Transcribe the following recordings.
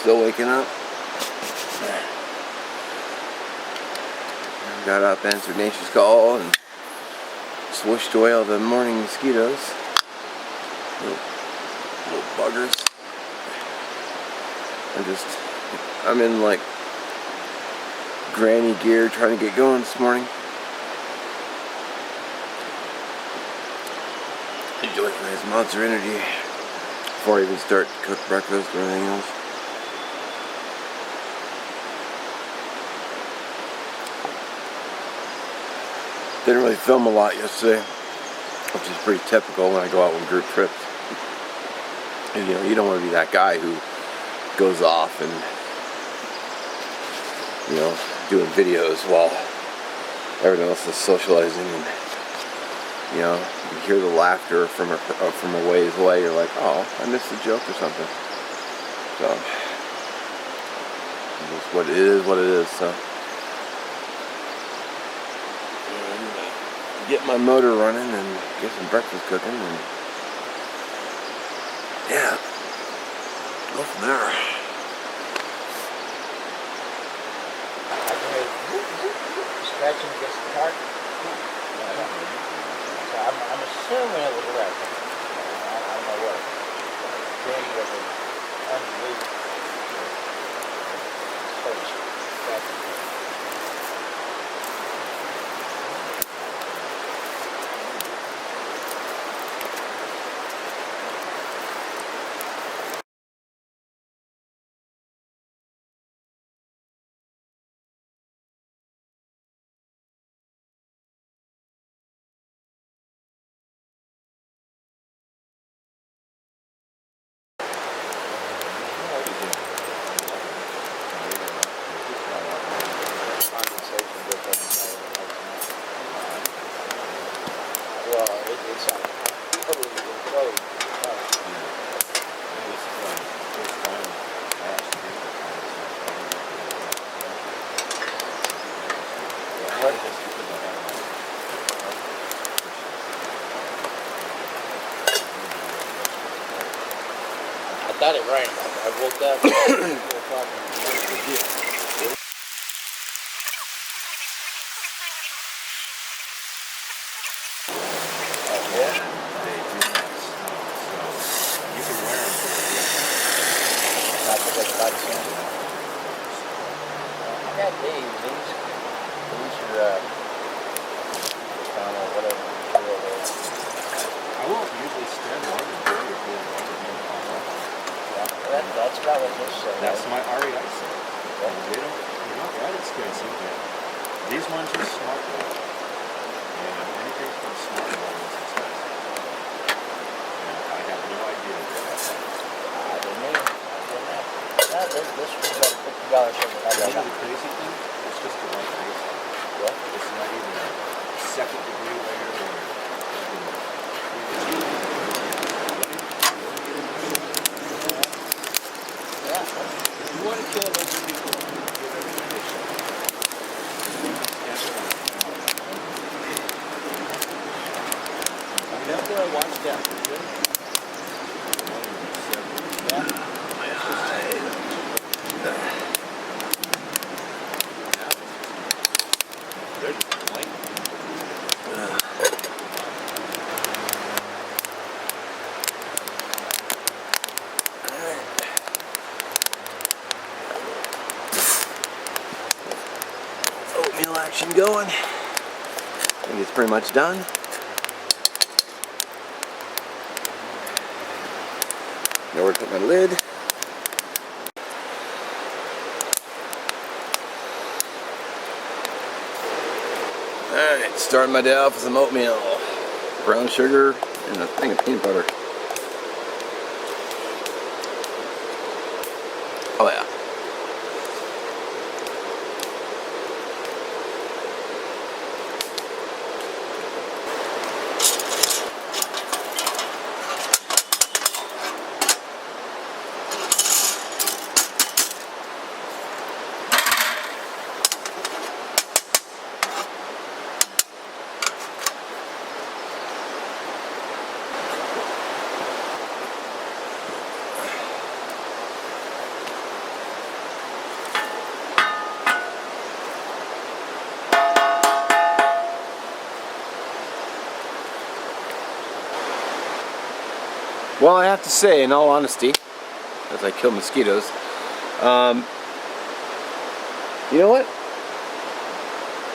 Still waking up. Got up, answered Nature's call, and swished away all the morning mosquitoes. Little buggers. I'm in like granny gear trying to get going this morning. Enjoy some nice monster energy before I even start to cook breakfast or anything else. Didn't really film a lot yesterday, which is pretty typical when I go out on group trips. And you don't want to be that guy who goes off and doing videos while everyone else is socializing, and you hear the laughter from a ways away. You're like, oh, I missed a joke or something. So it's what it is. So get my motor running and get some breakfast cooking, and yeah, go from there. Scratching against the cart. So I'm assuming it was a raccoon. I don't know what. Then was an unbelievable search. I thought it rained. I woke up at 4 o'clock in the morning. I got these are whatever material they are. I won't usually spend more than 3 or 4 Yeah, that's about what this says. That's my REI set. And they're not that expensive, but these ones are smart oil. And anything from smart oil is expensive. And I have no idea where that's at. I didn't know. No, this was like $50 shipping. You know the crazy thing? It's just a white base. What? It's not even a second degree layer or Yeah. you want to kill a bunch of people, give everything they should. After I watched that video, they're just blank. Oatmeal action going. I think it's pretty much done. Know where to put my lid. Alright, starting my day off with some oatmeal. Brown sugar and a thing of peanut butter. Oh yeah. Well, I have to say, in all honesty, as I kill mosquitoes, you know what?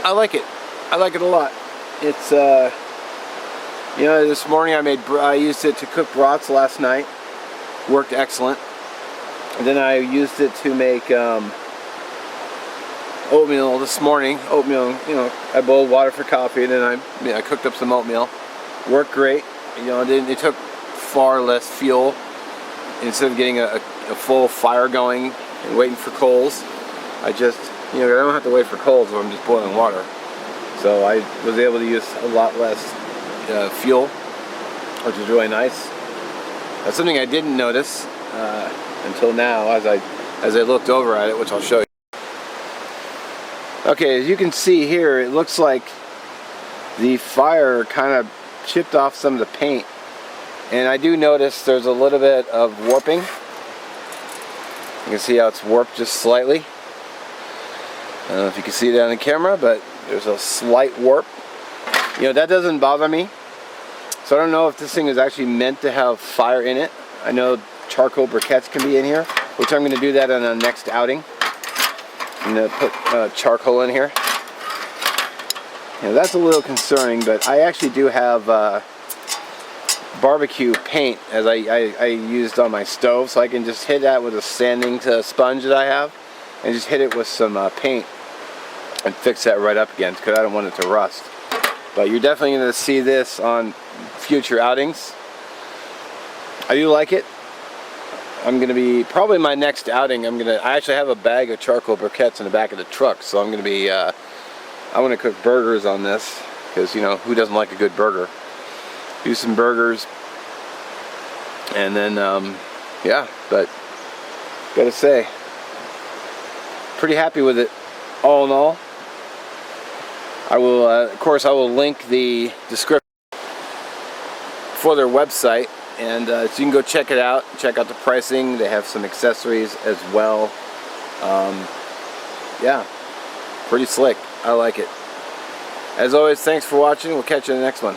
I like it. I like it a lot. It's, you know, this morning I used it to cook brats last night. Worked excellent. And then I used it to make oatmeal this morning. Oatmeal, you know, I boiled water for coffee, and then I cooked up some oatmeal. Worked great. You know, it took far less fuel. Instead of getting a full fire going and waiting for coals, I just, you know, I don't have to wait for coals when I'm just boiling water. So I was able to use a lot less fuel, which is really nice. That's something I didn't notice until now as I looked over at it, which I'll show you. Okay, as you can see here, it looks like the fire kind of chipped off some of the paint. And I do notice there's a little bit of warping. You can see how it's warped just slightly. I don't know if you can see that on the camera, but there's a slight warp. You know, that doesn't bother me. So I don't know if this thing is actually meant to have fire in it. I know charcoal briquettes can be in here, which I'm going to do that on the next outing. I'm going to put charcoal in here. You know, that's a little concerning, but I actually do have barbecue paint as I used on my stove, so I can just hit that with a sanding sponge that I have and just hit it with some paint and fix that right up again, because I don't want it to rust. But you're definitely going to see this on future outings. I do like it. I'm going to be, probably my next outing, I actually have a bag of charcoal briquettes in the back of the truck, so I'm going to be, I want to cook burgers on this, because, you know, who doesn't like a good burger? Do some burgers, and then, yeah, but, gotta say, pretty happy with it, all in all. I will, of course, I will link the description for their website, and so you can go check it out, check out the pricing. They have some accessories as well. Yeah, pretty slick. I like it. As always, thanks for watching. We'll catch you in the next one.